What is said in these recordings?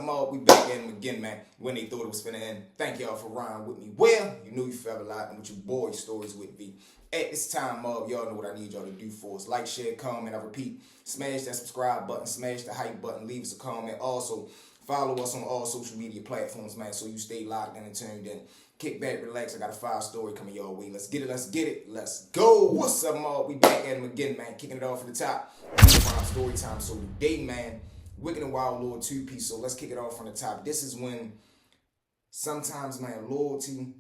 up, Maul? We back at him again, man. When they thought it was finna end. Thank y'all for riding with me. Well, you know you forever live with your boy Stories with V. At this time, Maul, y'all know what I need y'all to do for us. Like, share, comment. I repeat, smash that subscribe button, smash the hype button, leave us a comment. Also, follow us on all social media platforms, man, so you stay locked in and tuned in. Kick back, relax. I got a 5-story coming your way. Let's get it, let's get it, let's go. What's up, Maul? We back at him again, man. Kicking it off at the top. Story time. So today, man, Wicked and Wild Lord 2-piece. So let's kick it off from the top. This is when sometimes, man, loyalty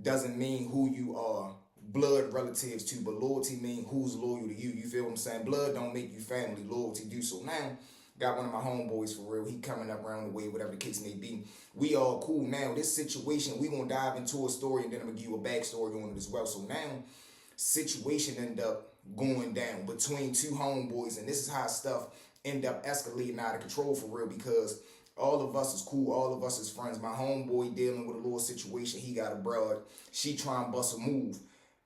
doesn't mean who you are blood relatives to, but loyalty mean who's loyal to you. You feel what I'm saying? Blood don't make you family. Loyalty do. So now, got one of my homeboys for real. He coming up around the way, whatever the case may be. We all cool now. This situation, we gonna dive into a story and then I'm gonna give you a backstory on it as well. So now, situation end up going down between two homeboys, and this is how stuff end up escalating out of control for real, because all of us is cool, all of us is friends. My homeboy dealing with a little situation. He got a broad. She trying to bust a move.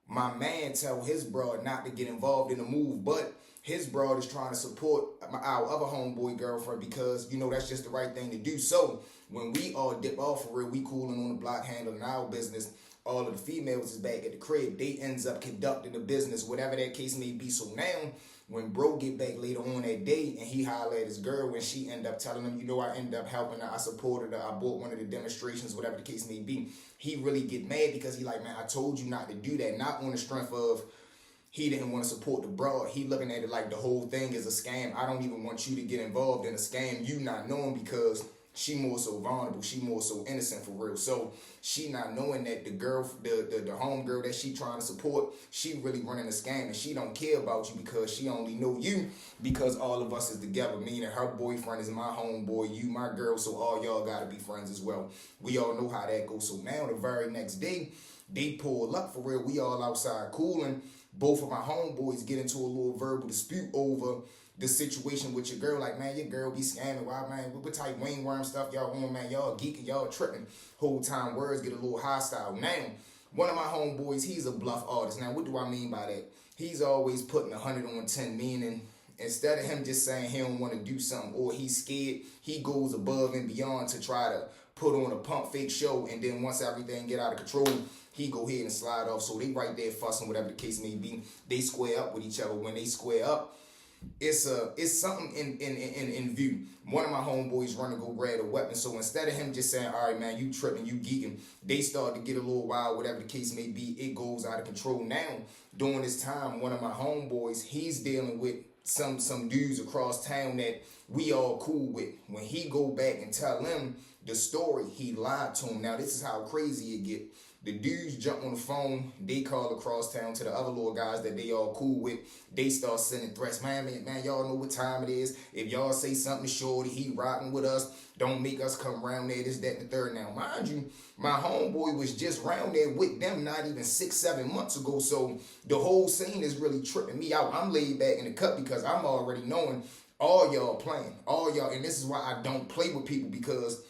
My man tell his broad not to get involved in the move, but his broad is trying to support our other homeboy girlfriend because, you know, that's just the right thing to do. So when we all dip off for real, we cooling on the block, handling our business. All of the females is back at the crib. They ends up conducting the business, whatever that case may be. So now, when bro get back later on that day and he holler at his girl and she end up telling him, you know, I end up helping her, I supported her, I bought one of the demonstrations, whatever the case may be, he really get mad because he like, man, I told you not to do that. Not on the strength of he didn't want to support the broad. He looking at it like the whole thing is a scam. I don't even want you to get involved in a scam. You not knowing because she more so vulnerable. She more so innocent for real. So she not knowing that the girl, the home girl that she trying to support, she really running a scam and she don't care about you because she only know you because all of us is together. Meaning her boyfriend is my homeboy, you my girl, so all y'all gotta be friends as well. We all know how that goes. So now the very next day, they pull up for real. We all outside cooling. Both of my homeboys get into a little verbal dispute over the situation with your girl. Like, man, your girl be scamming. Why, man, what type wing worm stuff y'all on, man? Y'all geeking, y'all tripping. Whole time words get a little hostile. Now, one of my homeboys, he's a bluff artist. Now, what do I mean by that? He's always putting 100 on 10, meaning instead of him just saying he don't want to do something or he's scared, he goes above and beyond to try to put on a pump fake show, and then once everything get out of control, he go ahead and slide off. So they right there fussing, whatever the case may be. They square up with each other. When they square up, it's something in view. One of my homeboys run to go grab a weapon. So instead of him just saying, all right, man, you tripping, you geeking, they start to get a little wild, whatever the case may be. It goes out of control. Now, during this time, one of my homeboys, he's dealing with some dudes across town that we all cool with. When he go back and tell them the story, he lied to him. Now, this is how crazy it get. The dudes jump on the phone, they call across town to the other little guys that they all cool with. They start sending threats. Man, y'all know what time it is. If y'all say something to Shorty, he rocking with us. Don't make us come around there, this, that, and the third. Now, mind you, my homeboy was just round there with them not even 6-7 months ago. So the whole scene is really tripping me out. I'm laid back in the cut because I'm already knowing all y'all playing. All y'all, and this is why I don't play with people, because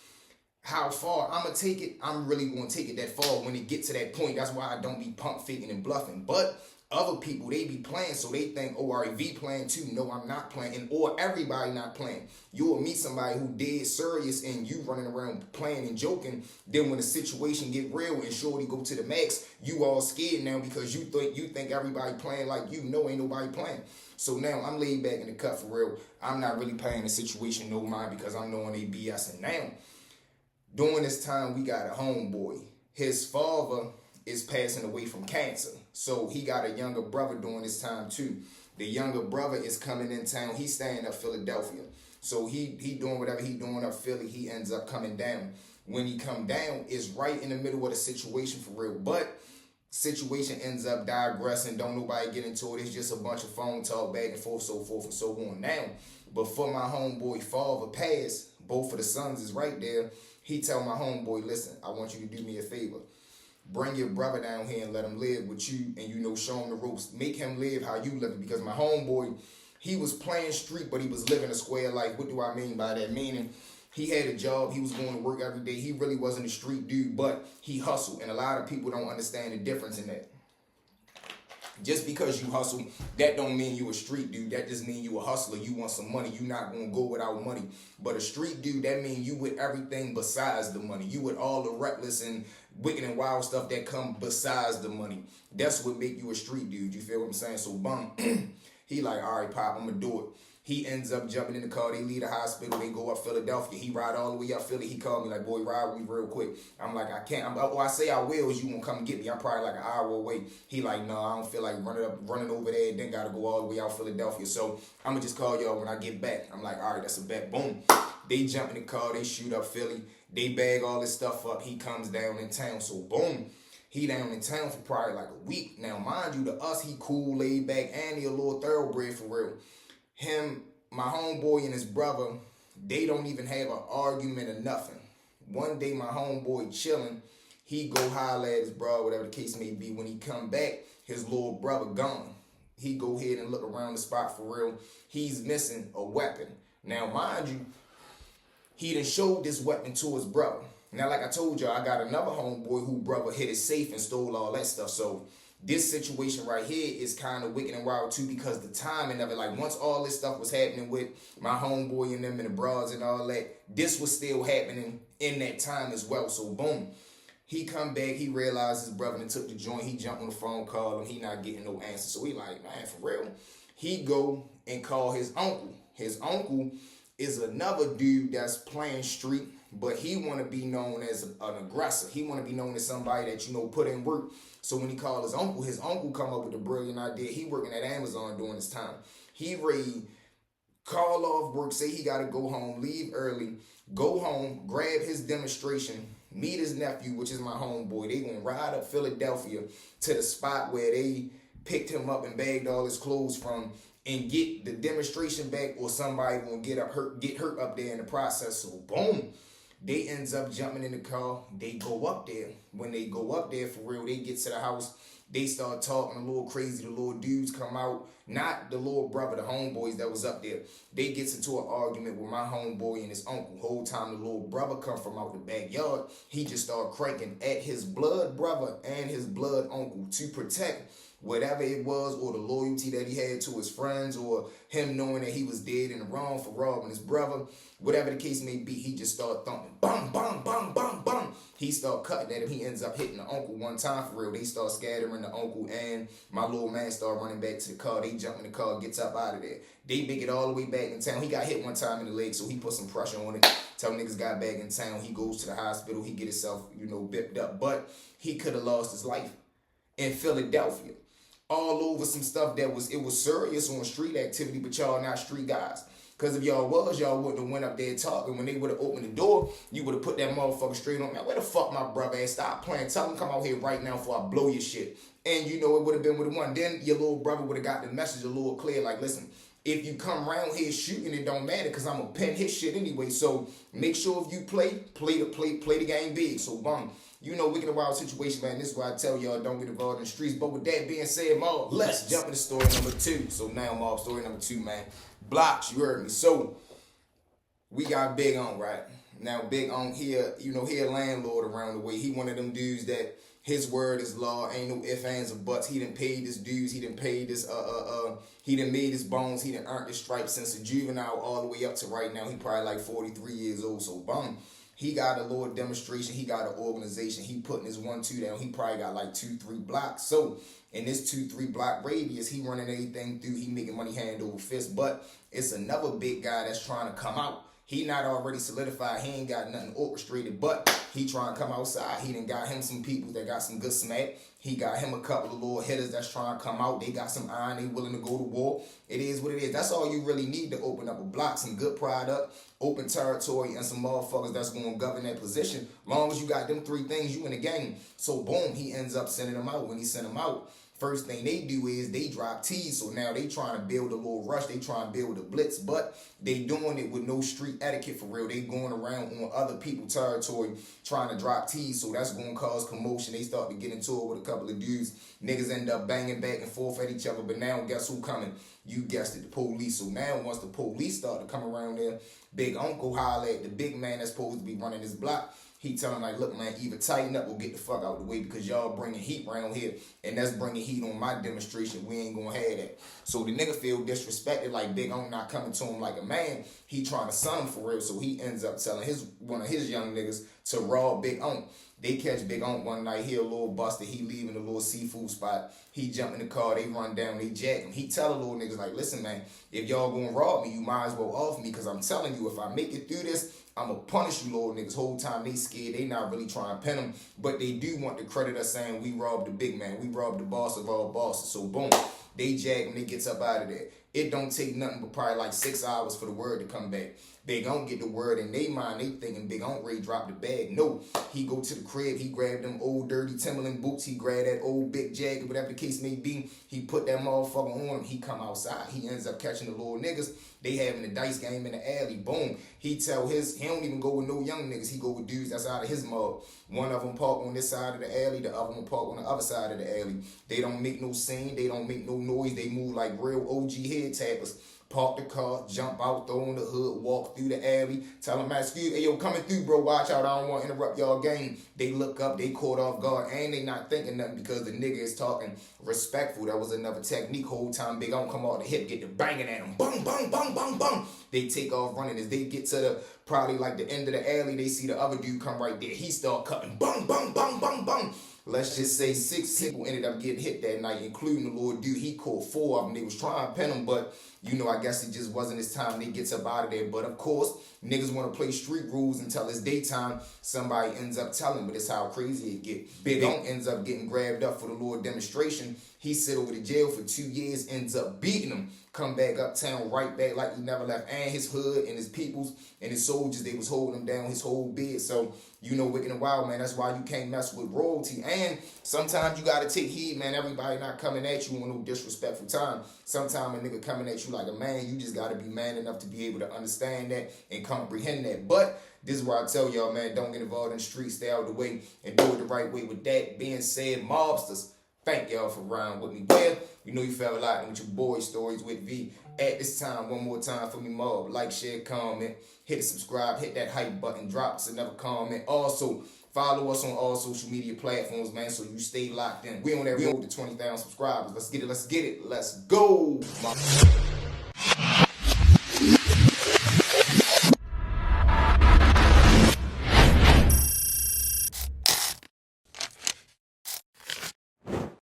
how far I'm going to take it, I'm really going to take it that far when it gets to that point. That's why I don't be pump faking and bluffing. But other people, they be playing, so they think, oh, RV playing too. No, I'm not playing. Or everybody not playing. You will meet somebody who dead serious and you running around playing and joking. Then when the situation get real and Shorty go to the max, you all scared now because you think everybody playing like you. No, ain't nobody playing. So now I'm laid back in the cut for real. I'm not really playing the situation no mind because I'm knowing they BS. And now, during this time, we got a homeboy. His father is passing away from cancer. So he got a younger brother during this time too. The younger brother is coming in town. He's staying up Philadelphia. So he doing whatever he doing up Philly. He ends up coming down. When he come down, it's right in the middle of the situation for real. But situation ends up digressing. Don't nobody get into it. It's just a bunch of phone talk back and forth, so forth and so on. Now, before my homeboy father passed, both of the sons is right there. He tell my homeboy, listen, I want you to do me a favor. Bring your brother down here and let him live with you and, you know, show him the ropes. Make him live how you live. Because my homeboy, he was playing street, but he was living a square life. What do I mean by that? Meaning he had a job. He was going to work every day. He really wasn't a street dude, but he hustled. And a lot of people don't understand the difference in that. Just because you hustle, that don't mean you a street dude. That just mean you a hustler. You want some money. You not gonna go without money. But a street dude, that mean you with everything besides the money. You with all the reckless and wicked and wild stuff that come besides the money. That's what make you a street dude. You feel what I'm saying? So bum, he like, all right, Pop, I'm gonna do it. He ends up jumping in the car. They leave the hospital. They go up Philadelphia. He ride all the way up Philly. He called me like, boy, ride with me real quick. I'm like, I can't. I say I will. Is you gonna come get me? I'm probably like an hour away. He like, no, I don't feel like running over there. Then gotta go all the way out Philadelphia. So I'm gonna just call y'all when I get back. I'm like, all right, that's a bet. Boom. They jump in the car. They shoot up Philly. They bag all this stuff up. He comes down in town. So boom. He down in town for probably like a week. Now, mind you, to us, he cool, laid back, and he a little thoroughbred for real. Him, my homeboy and his brother, they don't even have an argument or nothing. One day, my homeboy chilling, he go holler at his brother, whatever the case may be. When he come back, his little brother gone. He go ahead and look around the spot for real. He's missing a weapon. Now, mind you, he done showed this weapon to his brother. Now, like I told y'all, I got another homeboy who brother hit his safe and stole all that stuff. So this situation right here is kind of wicked and wild too, because the timing of it, like once all this stuff was happening with my homeboy and them and the bras and all that, this was still happening in that time as well. So boom, he come back, he realized his brother and took the joint. He jumped on the phone, called him, he not getting no answer. So he like, man, for real? He go and call his uncle. His uncle is another dude that's playing street, but he want to be known as an aggressor. He want to be known as somebody that, you know, put in work. So when he called his uncle come up with a brilliant idea. He working at Amazon during this time. He ready, call off work, say he got to go home, leave early, go home, grab his demonstration, meet his nephew, which is my homeboy. They gonna ride up Philadelphia to the spot where they picked him up and bagged all his clothes from, and get the demonstration back, or somebody gonna get hurt up there in the process. So boom, they ends up jumping in the car. They go up there. When they go up there for real, they get to the house. They start talking a little crazy. The little dudes come out. Not the little brother, the homeboys that was up there. They gets into an argument with my homeboy and his uncle. Whole time the little brother come from out the backyard. He just started cranking at his blood brother and his blood uncle to protect whatever it was, or the loyalty that he had to his friends, or him knowing that he was dead in the wrong for robbing his brother. Whatever the case may be, he just started thumping. Bum, bum, bum, bum, bum. He started cutting at him. He ends up hitting the uncle one time for real. They start scattering the uncle, and my little man started running back to the car. They jump in the car, gets up out of there. They make it all the way back in town. He got hit one time in the leg, so he put some pressure on it. Tell niggas got back in town. He goes to the hospital. He get himself, you know, bipped up. But he could have lost his life in Philadelphia. All over some stuff that was serious on street activity, but y'all not street guys. Because if y'all was, y'all wouldn't have went up there talking. When they would have opened the door, you would have put that motherfucker straight on. Man, where the fuck my brother at? Stop playing. Tell him come out here right now before I blow your shit. And you know it would have been with the one. Then your little brother would have got the message a little clear. Like, listen, if you come around here shooting, it don't matter, because I'm going to pin his shit anyway. So make sure if you play the game big. So bum. You know, wicked and wild situation, man. This is why I tell y'all don't get involved in the streets. But with that being said, Mob, let's jump into story number 2. So now, Mob, story number 2, man. Blocks, you heard me. So we got Big On, right? Now, Big On here, you know, he a landlord around the way. He one of them dudes that his word is law. Ain't no ifs, ands, or buts. He done paid his dues. He done paid his, he done made his bones. He done earned his stripes since a juvenile all the way up to right now. He probably like 43 years old. So, bum. He got a little demonstration. He got an organization. He putting his 1-2 down. He probably got like 2-3 blocks. So in this 2-3 block radius, he running everything through. He making money hand over fist. But it's another big guy that's trying to come out. He not already solidified. He ain't got nothing orchestrated, but he trying to come outside. He done got him some people that got some good smack. He got him a couple of little hitters that's trying to come out. They got some iron. They willing to go to war. It is what it is. That's all you really need to open up a block. Some good product, open territory, and some motherfuckers that's going to govern that position. Long as you got them 3 things, you in the game. So, boom, he ends up sending them out. When he sent them out, first thing they do is they drop T's. So now they trying to build a little rush. They trying to build a blitz, but they doing it with no street etiquette for real. They going around on other people's territory trying to drop T's. So that's going to cause commotion. They start to get into it with a couple of dudes. Niggas end up banging back and forth at each other. But now guess who coming? You guessed it, the police. So now once the police start to come around there, Big Uncle holler at the big man that's supposed to be running this block. He telling like, look, man, either tighten up or get the fuck out the way because y'all bringing heat around here, and that's bringing heat on my demonstration. We ain't gonna have that. So the nigga feel disrespected, like Big On not coming to him like a man. He trying to son him for real, so he ends up telling one of his young niggas to rob Big On. They catch Big On one night, he a little busted, he leaving the little seafood spot. He jump in the car, they run down, they jack him. He tell the little niggas like, listen, man, if y'all gonna rob me, you might as well off me, because I'm telling you, if I make it through this, I'm gonna punish you little niggas. Whole time they scared, they not really trying to pin him, but they do want to credit us saying we robbed the big man, we robbed the boss of all bosses. So boom, they jag him, they gets up out of there. It don't take nothing but probably like 6 hours for the word to come back. Big On get the word in they mind, they thinking Big On Ray dropped the bag. No, he go to the crib, he grabbed them old dirty Timberland boots, he grabbed that old big jacket, whatever the case may be, he put that motherfucker on him, he come outside, he ends up catching the little niggas, they having a dice game in the alley, boom, he don't even go with no young niggas, he go with dudes that's out of his mob. One of them park on this side of the alley, the other one park on the other side of the alley. They don't make no scene, they don't make no noise, they move like real OG head tappers. Park the car, jump out, throw on the hood, walk through the alley, tell them, man, excuse me, hey, yo, coming through, bro, watch out, I don't want to interrupt y'all game. They look up, they caught off guard, and they not thinking nothing because the nigga is talking respectful. That was another technique. Whole time Big On come off the hip, get to banging at him, bang, bang, bang, bang, bang. They take off running. As they get to the, probably like the end of the alley, they see the other dude come right there. He start cutting, bang, bang, bang, bang, bang. Let's just say 6 people ended up getting hit that night, including the little dude. He caught 4 of them. They was trying to pin him, but, you know, I guess it just wasn't his time. They gets up out of there. But, of course, niggas want to play street rules until it's daytime. Somebody ends up telling, but it's how crazy it get. Big On ends up getting grabbed up for the little demonstration. He sit over to jail for 2 years, ends up beating him. Come back uptown, right back like he never left. And his hood and his peoples and his soldiers, they was holding him down his whole bid. So, you know, Wicked and Wild, man, that's why you can't mess with royalty. And sometimes you got to take heed, man. Everybody not coming at you on no disrespectful time. Sometimes a nigga coming at you like a man, you just got to be man enough to be able to understand that and comprehend that. But this is why I tell y'all, man, don't get involved in the streets. Stay out of the way and do it the right way. With that being said, mobsters, thank y'all for riding with me. Well, you know you fell a lot with your boy stories with V. At this time, one more time for me, mob. Like, share, comment, hit the subscribe, hit that hype button, drop us another comment. Also, follow us on all social media platforms, man, so you stay locked in. We on that road to 20,000 subscribers. Let's get it, let's get it. Let's go.